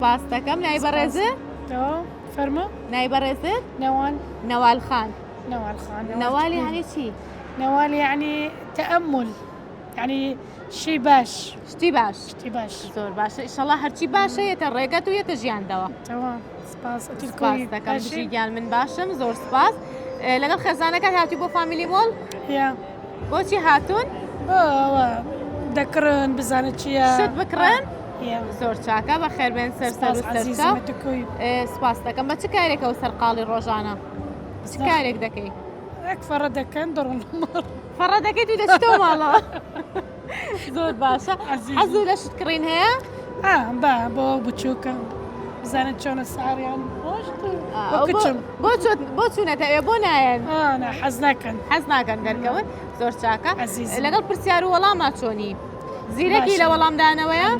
سپاس دەکەم. نایبە ڕێزت؟ فەرموو. نایبە ڕێزت؟ نەوال خان. نەوال یعنی چی؟ نەوال يعني تأمل، يعني شي باش. شتی باش. زۆر باشە. ئیشەڵا هەرچی باشە یێتە ڕێگەت و یێتە ژیاندەوە. تەواو. سپاس دەکەم. بژی گیان من باشم، زۆر سپاس. لەگەڵ خێزانەکەت هاتووی بۆ فامیلی مۆڵ؟ بۆچی هاتوون؟ دەکڕن بزانە چییە؟ شت بکڕن؟ زۆر چاکە، بە خێربێن سەر و سەرچاو. سپاس دەکەم. بە چ کارێکەوە سەرقاڵی ڕۆژانە؟ چ کارێک دەکەی؟ فەڕە دەکەن دڕۆن فەڕە دەکەیت و دەچیتەوە ماڵەوە. زۆر باشە. حەزوو لە شت کڕین هەیە؟ بۆ بچووکە بزانن چۆنە ساریان بۆ چوونەتە ئێ بۆ نایەن؟ حەز ناکەن دەرکەون. زۆر چاکە. لەگەڵ پرسیار و وەڵاما چۆنی؟ زیرەکی لە وەڵامدانەوەیە؟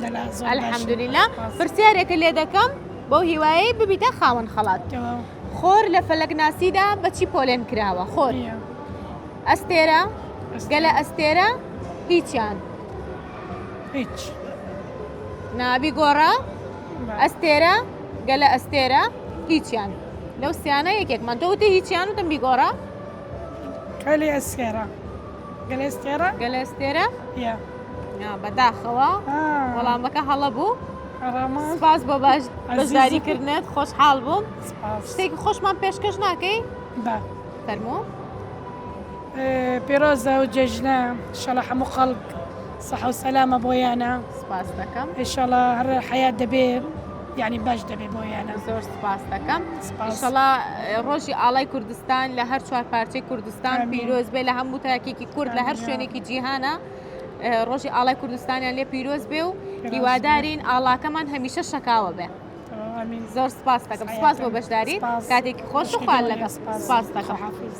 ئەلحەمدولیلا. پرسیارێکە لێ دەکەم بۆ هیوایی ببیتە خاوەن خەڵات. خۆر لە فەلەکناسیدا بەچی پۆلێن کراوە؟ خۆر ئەستێرە، گەلە ئەستێرە، هیچیان هیچ نابی گۆڕە، ئەستێرە، گەلە ئەستێرە، هیچیان. لەو سیانە یەکێکمان تۆ وتی هیچیان وتم بیگۆڕە؟ گەلە ئەستێرە. گەلە ئەستێرە بەداخەوە وەڵامەکە هەڵە بوو. سپاس بۆ بەشداریکردنت، خۆشحاڵ بووم. شتێکی خۆشمان پێشکەش ناکەی؟ فەرموو. پیرۆزە و جێژنە ئینشەڵا هەموو خەڵک سەحە و سەلامە بۆیانە. سپاس دەکەم. ئینشەڵا هەر حەیات دەبێ یعنی باش دەبێ بۆیانە. زۆر سپاس دەکەم. ئینشەڵا ڕۆژی ئاڵای کوردستان لە هەر چوار پارچەی کوردستان پیرۆز بێ، لە هەموو تاکێکی کورد لە هەر شوێنێکی جیهانە ڕۆژی ئاڵای کوردستانیان لێ پیرۆز بێ و هیوادارین ئاڵاکەمان هەمیشە شەکاوە بێ. زۆر سپاس دەکەم. سپاس بۆ بەشداری، کاتێکی خۆش و خوال لەگەڵ. سپاس دەکەم.